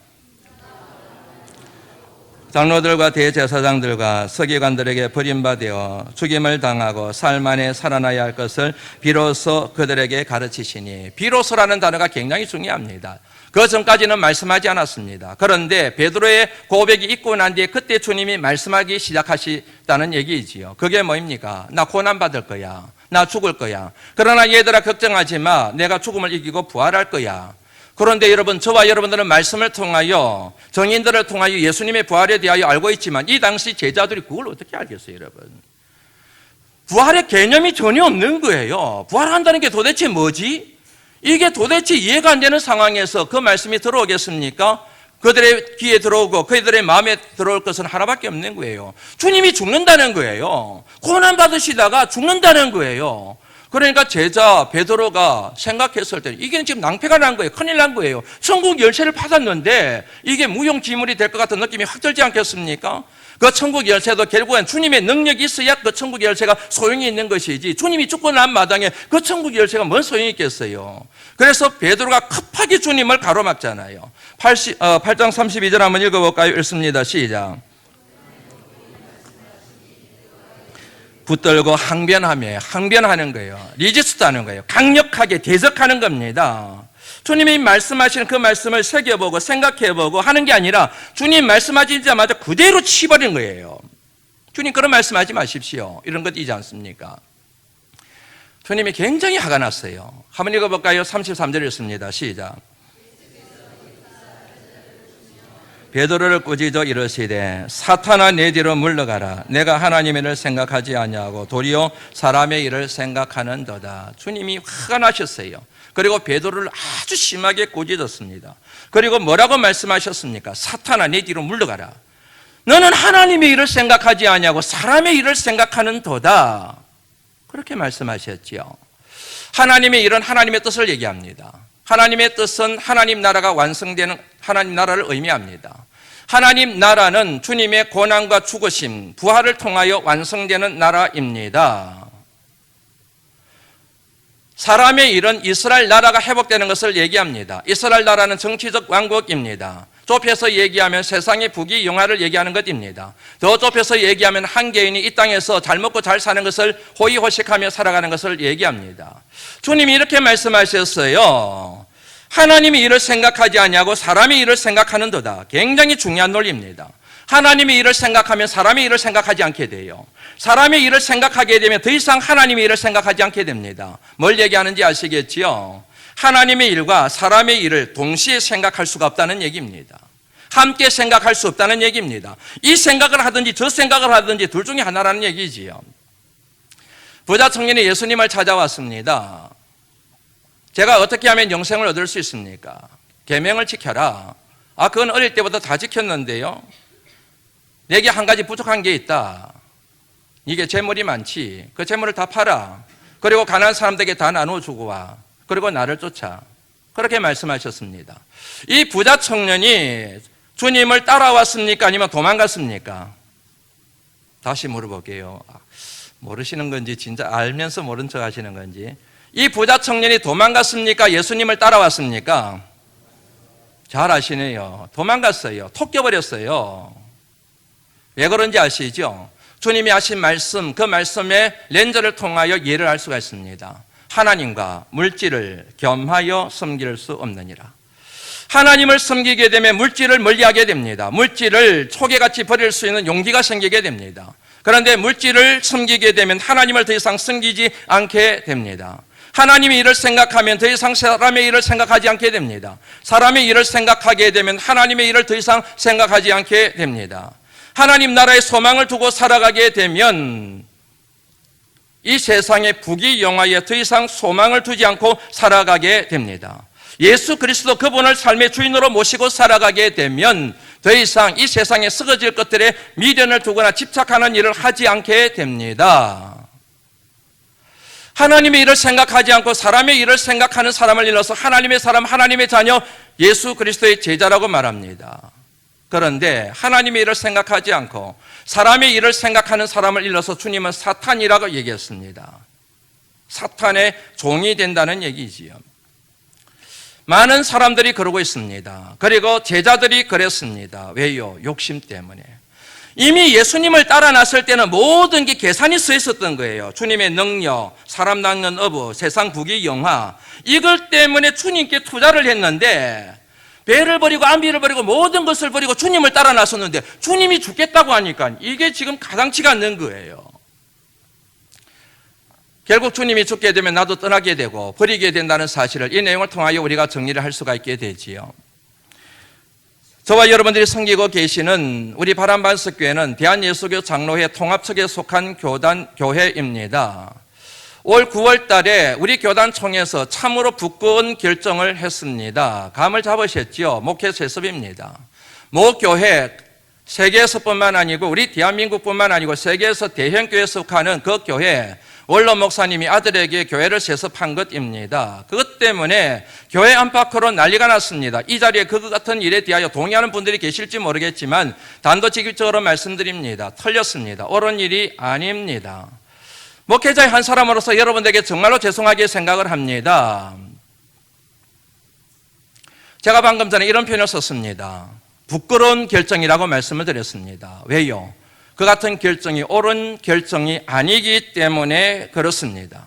장로들과 대제사장들과 서기관들에게 버림받아 죽임을 당하고 사흘 만에 살아나야 할 것을 비로소 그들에게 가르치시니, 비로소라는 단어가 굉장히 중요합니다. 그 전까지는 말씀하지 않았습니다. 그런데 베드로의 고백이 있고 난 뒤에 그때 주님이 말씀하기 시작하시다는 얘기이지요. 그게 뭐입니까? 나 고난받을 거야. 나 죽을 거야. 그러나 얘들아 걱정하지 마. 내가 죽음을 이기고 부활할 거야. 그런데 여러분, 저와 여러분들은 말씀을 통하여, 정인들을 통하여 예수님의 부활에 대하여 알고 있지만 이 당시 제자들이 그걸 어떻게 알겠어요, 여러분? 부활의 개념이 전혀 없는 거예요. 부활한다는 게 도대체 뭐지? 이게 도대체 이해가 안 되는 상황에서 그 말씀이 들어오겠습니까? 그들의 귀에 들어오고 그들의 마음에 들어올 것은 하나밖에 없는 거예요. 주님이 죽는다는 거예요. 고난받으시다가 죽는다는 거예요. 그러니까 제자 베드로가 생각했을 때 이게 지금 낭패가 난 거예요. 큰일 난 거예요. 천국 열쇠를 받았는데 이게 무용지물이 될 것 같은 느낌이 확 들지 않겠습니까? 그 천국 열쇠도 결국엔 주님의 능력이 있어야 그 천국 열쇠가 소용이 있는 것이지, 주님이 죽고 난 마당에 그 천국 열쇠가 뭔 소용이 있겠어요. 그래서 베드로가 급하게 주님을 가로막잖아요. 8장 32절 한번 읽어볼까요? 읽습니다. 시작. 붙들고 항변하는 거예요. 리지스트하는 거예요. 강력하게 대적하는 겁니다. 주님이 말씀하시는 그 말씀을 새겨보고 생각해보고 하는 게 아니라 주님 말씀하시자마자 그대로 치버린 거예요. 주님 그런 말씀하지 마십시오. 이런 것 있지 않습니까? 주님이 굉장히 화가 났어요. 한번 읽어볼까요? 33절 읽습니다. 시작. 베드로를 꾸짖어 이르시되 사탄아 내 뒤로 물러가라. 내가 하나님의 일을 생각하지 아니하고 도리어 사람의 일을 생각하는도다. 주님이 화가 나셨어요. 그리고 베드로를 아주 심하게 꾸짖었습니다. 그리고 뭐라고 말씀하셨습니까? 사탄아 내 뒤로 물러가라. 너는 하나님의 일을 생각하지 아니하고 사람의 일을 생각하는도다. 그렇게 말씀하셨지요. 하나님의 일은 하나님의 뜻을 얘기합니다. 하나님의 뜻은 하나님 나라가 완성되는 하나님 나라를 의미합니다. 하나님 나라는 주님의 고난과 죽으심, 부활을 통하여 완성되는 나라입니다. 사람의 일은 이스라엘 나라가 회복되는 것을 얘기합니다. 이스라엘 나라는 정치적 왕국입니다. 좁혀서 얘기하면 세상의 부귀영화를 얘기하는 것입니다. 더 좁혀서 얘기하면 한 개인이 이 땅에서 잘 먹고 잘 사는 것을 호의호식하며 살아가는 것을 얘기합니다. 주님이 이렇게 말씀하셨어요. 하나님의 일을 생각하지 아니하고 사람의 일을 생각하는도다. 굉장히 중요한 논리입니다. 하나님의 일을 생각하면 사람의 일을 생각하지 않게 돼요. 사람의 일을 생각하게 되면 더 이상 하나님의 일을 생각하지 않게 됩니다. 뭘 얘기하는지 아시겠지요? 하나님의 일과 사람의 일을 동시에 생각할 수가 없다는 얘기입니다. 함께 생각할 수 없다는 얘기입니다. 이 생각을 하든지 저 생각을 하든지 둘 중에 하나라는 얘기지요. 부자 청년이 예수님을 찾아왔습니다. 제가 어떻게 하면 영생을 얻을 수 있습니까? 계명을 지켜라. 그건 어릴 때부터 다 지켰는데요. 내게 한 가지 부족한 게 있다. 이게 재물이 많지. 그 재물을 다 팔아. 그리고 가난한 사람들에게 다 나눠주고 와. 그리고 나를 쫓아. 그렇게 말씀하셨습니다. 이 부자 청년이 주님을 따라왔습니까? 아니면 도망갔습니까? 다시 물어볼게요. 모르시는 건지 진짜 알면서 모른 척 하시는 건지. 이 부자 청년이 도망갔습니까? 예수님을 따라왔습니까? 잘 아시네요. 도망갔어요. 톡 껴버렸어요. 왜 그런지 아시죠? 주님이 하신 말씀, 그 말씀의 렌즈를 통하여 이해를 할 수가 있습니다. 하나님과 물질을 겸하여 섬길 수 없느니라. 하나님을 섬기게 되면 물질을 멀리하게 됩니다. 물질을 초계같이 버릴 수 있는 용기가 생기게 됩니다. 그런데 물질을 섬기게 되면 하나님을 더 이상 섬기지 않게 됩니다. 하나님의 일을 생각하면 더 이상 사람의 일을 생각하지 않게 됩니다. 사람의 일을 생각하게 되면 하나님의 일을 더 이상 생각하지 않게 됩니다. 하나님 나라의 소망을 두고 살아가게 되면 이 세상의 부귀영화에 더 이상 소망을 두지 않고 살아가게 됩니다. 예수 그리스도 그분을 삶의 주인으로 모시고 살아가게 되면 더 이상 이 세상에 썩어질 것들에 미련을 두거나 집착하는 일을 하지 않게 됩니다. 하나님의 일을 생각하지 않고 사람의 일을 생각하는 사람을 일러서 하나님의 사람, 하나님의 자녀, 예수 그리스도의 제자라고 말합니다. 그런데 하나님의 일을 생각하지 않고 사람의 일을 생각하는 사람을 일러서 주님은 사탄이라고 얘기했습니다. 사탄의 종이 된다는 얘기지요. 많은 사람들이 그러고 있습니다. 그리고 제자들이 그랬습니다. 왜요? 욕심 때문에. 이미 예수님을 따라 났을 때는 모든 게 계산이 서 있었던 거예요. 주님의 능력, 사람 낚는 어부, 세상 부귀 영화, 이걸 때문에 주님께 투자를 했는데 배를 버리고 안비를 버리고 모든 것을 버리고 주님을 따라 나섰는데 주님이 죽겠다고 하니까 이게 지금 가당치가 않는 거예요. 결국 주님이 죽게 되면 나도 떠나게 되고 버리게 된다는 사실을 이 내용을 통하여 우리가 정리를 할 수가 있게 되지요. 저와 여러분들이 섬기고 계시는 우리 바람반석교회는 대한예수교 장로회 통합측에 속한 교회입니다. 올 9월 달에 우리 교단총회에서 참으로 부끄러운 결정을 했습니다. 감을 잡으셨죠? 목회 세습입니다. 모 교회 세계에서뿐만 아니고 우리 대한민국뿐만 아니고 세계에서 대형교회에 속하는 그 교회 원로 목사님이 아들에게 교회를 세습한 것입니다. 그것 때문에 교회 안팎으로 난리가 났습니다. 이 자리에 그것 같은 일에 대하여 동의하는 분들이 계실지 모르겠지만 단도직입적으로 말씀드립니다. 틀렸습니다. 옳은 일이 아닙니다. 목회자의 한 사람으로서 여러분들에게 정말로 죄송하게 생각을 합니다. 제가 방금 전에 이런 표현을 썼습니다. 부끄러운 결정이라고 말씀을 드렸습니다. 왜요? 그 같은 결정이 옳은 결정이 아니기 때문에 그렇습니다.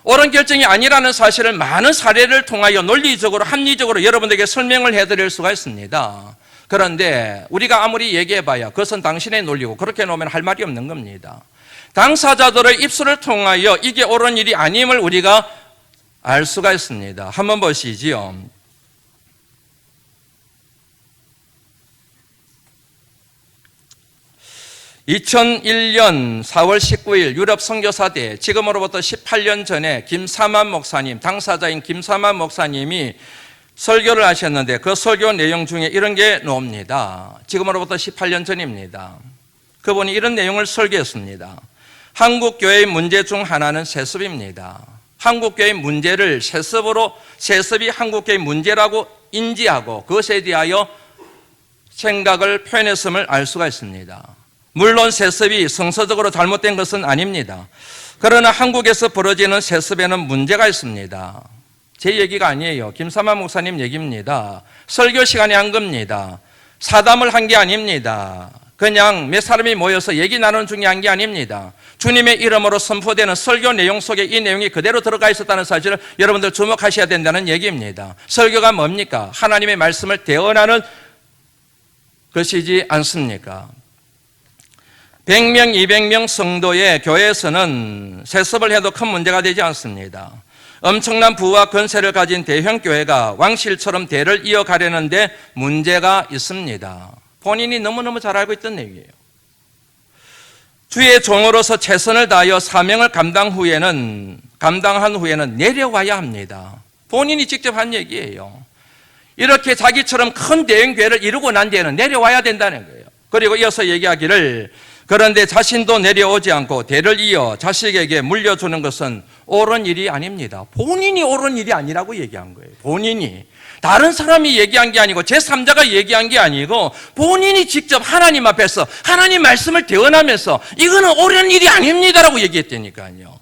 옳은 결정이 아니라는 사실을 많은 사례를 통하여 논리적으로 합리적으로 여러분들에게 설명을 해드릴 수가 있습니다. 그런데 우리가 아무리 얘기해봐야 그것은 당신의 논리고 그렇게 놓으면 할 말이 없는 겁니다. 당사자들의 입술을 통하여 이게 옳은 일이 아님을 우리가 알 수가 있습니다. 한번 보시지요. 2001년 4월 19일 유럽 선교사대 지금으로부터 18년 전에 김사만 목사님, 당사자인 김사만 목사님이 설교를 하셨는데 그 설교 내용 중에 이런 게 나옵니다. 지금으로부터 18년 전입니다. 그분이 이런 내용을 설교했습니다. 한국교회의 문제 중 하나는 세습입니다. 한국교회의 문제를 세습이 한국교회의 문제라고 인지하고 그것에 대하여 생각을 표현했음을 알 수가 있습니다. 물론 세습이 성서적으로 잘못된 것은 아닙니다. 그러나 한국에서 벌어지는 세습에는 문제가 있습니다. 제 얘기가 아니에요. 김사만 목사님 얘기입니다. 설교 시간에 한 겁니다. 사담을 한 게 아닙니다. 그냥 몇 사람이 모여서 얘기 나누는 중에 한 게 아닙니다. 주님의 이름으로 선포되는 설교 내용 속에 이 내용이 그대로 들어가 있었다는 사실을 여러분들 주목하셔야 된다는 얘기입니다. 설교가 뭡니까? 하나님의 말씀을 대언하는 것이지 않습니까? 100명, 200명 성도의 교회에서는 세습을 해도 큰 문제가 되지 않습니다. 엄청난 부와 권세를 가진 대형 교회가 왕실처럼 대를 이어가려는데 문제가 있습니다. 본인이 너무너무 잘 알고 있던 얘기예요. 주의 종으로서 최선을 다하여 사명을 감당한 후에는 내려와야 합니다. 본인이 직접 한 얘기예요. 이렇게 자기처럼 큰 대형 교회를 이루고 난 뒤에는 내려와야 된다는 거예요. 그리고 이어서 얘기하기를 그런데 자신도 내려오지 않고 대를 이어 자식에게 물려주는 것은 옳은 일이 아닙니다. 본인이 옳은 일이 아니라고 얘기한 거예요. 본인이. 다른 사람이 얘기한 게 아니고 제3자가 얘기한 게 아니고 본인이 직접 하나님 앞에서 하나님 말씀을 대언하면서 이거는 옳은 일이 아닙니다라고 얘기했다니까요.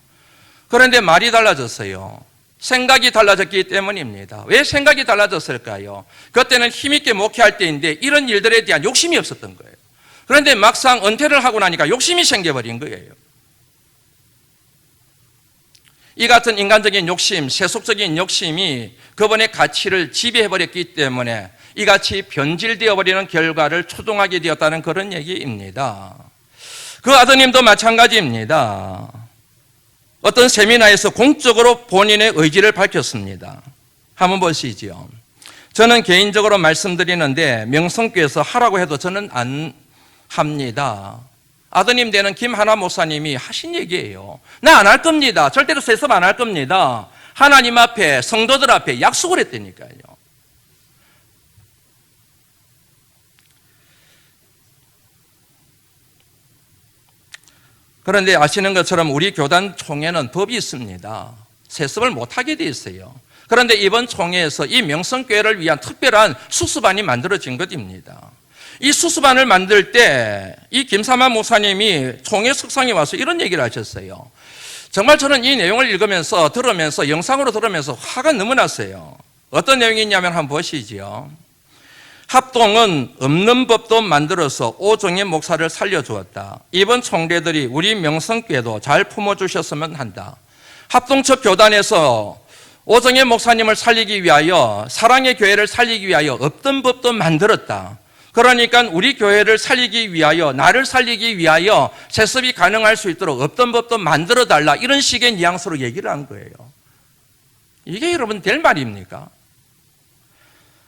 그런데 말이 달라졌어요. 생각이 달라졌기 때문입니다. 왜 생각이 달라졌을까요? 그때는 힘있게 목회할 때인데 이런 일들에 대한 욕심이 없었던 거예요. 그런데 막상 은퇴를 하고 나니까 욕심이 생겨버린 거예요. 이 같은 인간적인 욕심, 세속적인 욕심이 그분의 가치를 지배해버렸기 때문에 이같이 변질되어버리는 결과를 초동하게 되었다는 그런 얘기입니다. 그 아드님도 마찬가지입니다. 어떤 세미나에서 공적으로 본인의 의지를 밝혔습니다. 한번 보시죠. 저는 개인적으로 말씀드리는데 명성교에서 하라고 해도 저는 안 합니다. 아드님 되는 김하나 목사님이 하신 얘기예요. 나 안 할 겁니다. 절대로 세습 안 할 겁니다. 하나님 앞에, 성도들 앞에 약속을 했다니까요. 그런데 아시는 것처럼 우리 교단 총회는 법이 있습니다. 세습을 못하게 돼 있어요. 그런데 이번 총회에서 이 명성교회를 위한 특별한 수습안이 만들어진 것입니다. 이 수습안을 만들 때 이 김삼환 목사님이 총회 석상에 와서 이런 얘기를 하셨어요. 정말 저는 이 내용을 들으면서 영상으로 들으면서 화가 너무 났어요. 어떤 내용이 있냐면 한번 보시죠. 합동은 없는 법도 만들어서 오정의 목사를 살려주었다. 이번 총대들이 우리 명성교회도 잘 품어주셨으면 한다. 합동측 교단에서 오정의 목사님을 살리기 위하여, 사랑의 교회를 살리기 위하여 없던 법도 만들었다. 그러니까 우리 교회를 살리기 위하여, 나를 살리기 위하여 세습이 가능할 수 있도록 없던 법도 만들어달라, 이런 식의 뉘앙스로 얘기를 한 거예요. 이게 여러분 될 말입니까?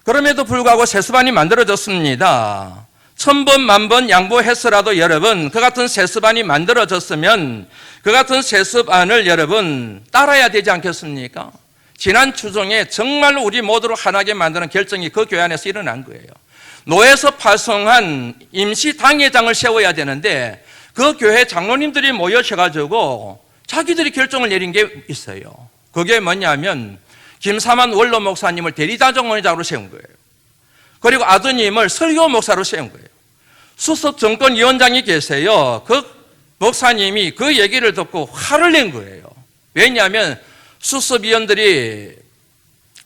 그럼에도 불구하고 세습안이 만들어졌습니다. 1000번 만번 양보해서라도 여러분, 그 같은 세습안이 만들어졌으면 그 같은 세습안을 여러분 따라야 되지 않겠습니까? 지난 추종에 정말로 우리 모두를 하나게 만드는 결정이 그 교회 안에서 일어난 거예요. 노에서 파송한 임시 당회장을 세워야 되는데 그 교회 장로님들이 모여셔가지고 자기들이 결정을 내린 게 있어요. 그게 뭐냐면 김삼환 원로 목사님을 대리단정원장으로 세운 거예요. 그리고 아드님을 설교 목사로 세운 거예요. 수석 정권위원장이 계세요. 그 목사님이 그 얘기를 듣고 화를 낸 거예요. 왜냐하면 수습위원들이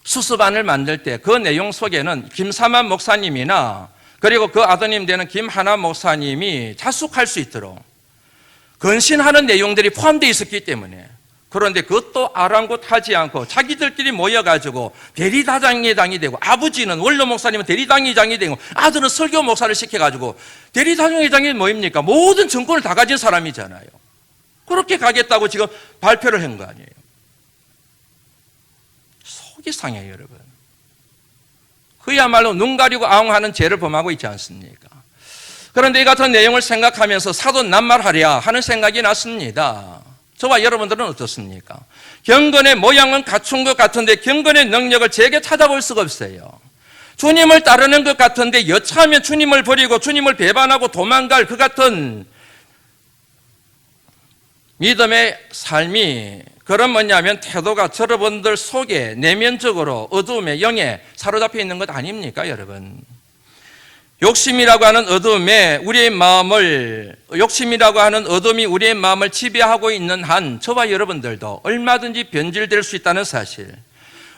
수습안을 만들 때 그 내용 속에는 김삼환 목사님이나 그리고 그 아드님 되는 김하나 목사님이 자숙할 수 있도록 건신하는 내용들이 포함되어 있었기 때문에, 그런데 그것도 아랑곳하지 않고 자기들끼리 모여가지고 대리단장회장이 되고, 아버지는 원로 목사님은 대리단장회장이 되고 아들은 설교 목사를 시켜가지고, 대리단장회장이 뭐입니까? 모든 정권을 다 가진 사람이잖아요. 그렇게 가겠다고 지금 발표를 한 거 아니에요. 속이 상해요, 여러분. 그야말로 눈 가리고 아웅하는 죄를 범하고 있지 않습니까? 그런데 이 같은 내용을 생각하면서 사도 낱말하랴 하는 생각이 났습니다. 저와 여러분들은 어떻습니까? 경건의 모양은 갖춘 것 같은데 경건의 능력을 제게 찾아볼 수가 없어요. 주님을 따르는 것 같은데 여차하면 주님을 버리고 주님을 배반하고 도망갈 그 같은 믿음의 삶이, 그런 뭐냐면 태도가 여러분들 속에 내면적으로 어두움의 영에 사로잡혀 있는 것 아닙니까, 여러분? 욕심이라고 하는 어둠이 우리의 마음을 지배하고 있는 한 저와 여러분들도 얼마든지 변질될 수 있다는 사실,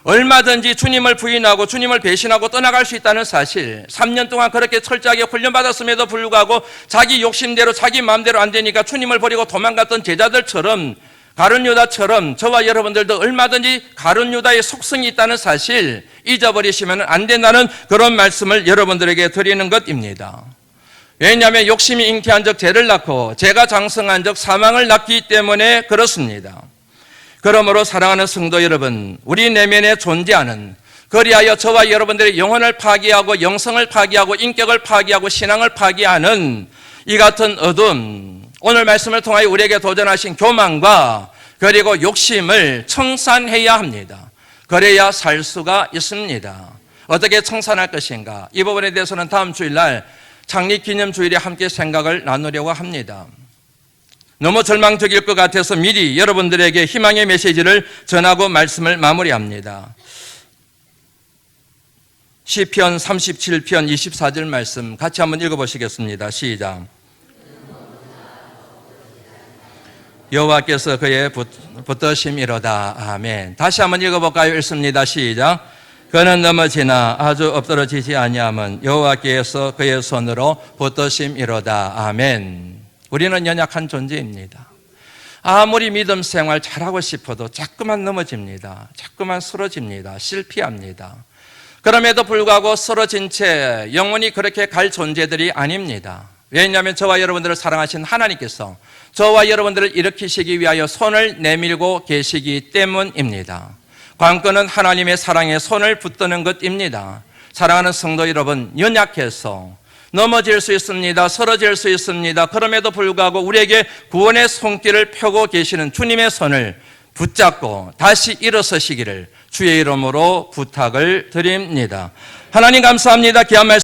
얼마든지 주님을 부인하고 주님을 배신하고 떠나갈 수 있다는 사실, 3년 동안 그렇게 철저하게 훈련받았음에도 불구하고 자기 욕심대로 자기 마음대로 안 되니까 주님을 버리고 도망갔던 제자들처럼, 가룟 유다처럼 저와 여러분들도 얼마든지 가룟 유다의 속성이 있다는 사실 잊어버리시면 안 된다는 그런 말씀을 여러분들에게 드리는 것입니다. 왜냐하면 욕심이 잉태한 적 죄를 낳고 죄가 장성한 적 사망을 낳기 때문에 그렇습니다. 그러므로 사랑하는 성도 여러분, 우리 내면에 존재하는, 그리하여 저와 여러분들의 영혼을 파괴하고 영성을 파괴하고 인격을 파괴하고 신앙을 파괴하는 이 같은 어둠, 오늘 말씀을 통하여 우리에게 도전하신 교만과 그리고 욕심을 청산해야 합니다. 그래야 살 수가 있습니다. 어떻게 청산할 것인가? 이 부분에 대해서는 다음 주일날 창립기념주일에 함께 생각을 나누려고 합니다. 너무 절망적일 것 같아서 미리 여러분들에게 희망의 메시지를 전하고 말씀을 마무리합니다. 시편 37편 24절 말씀 같이 한번 읽어보시겠습니다. 시작. 여호와께서 그의 붙드심이로다. 아멘. 다시 한번 읽어볼까요? 읽습니다. 시작. 그는 넘어지나 아주 엎드러지지 아니함은 여호와께서 그의 손으로 붙드심이로다. 아멘. 우리는 연약한 존재입니다. 아무리 믿음 생활 잘하고 싶어도 자꾸만 넘어집니다. 자꾸만 쓰러집니다. 실패합니다. 그럼에도 불구하고 쓰러진 채 영원히 그렇게 갈 존재들이 아닙니다. 왜냐하면 저와 여러분들을 사랑하신 하나님께서 저와 여러분들을 일으키시기 위하여 손을 내밀고 계시기 때문입니다. 관건은 하나님의 사랑에 손을 붙드는 것입니다. 사랑하는 성도 여러분, 연약해서 넘어질 수 있습니다. 쓰러질 수 있습니다. 그럼에도 불구하고 우리에게 구원의 손길을 펴고 계시는 주님의 손을 붙잡고 다시 일어서시기를 주의 이름으로 부탁을 드립니다. 하나님 감사합니다. 귀한 말씀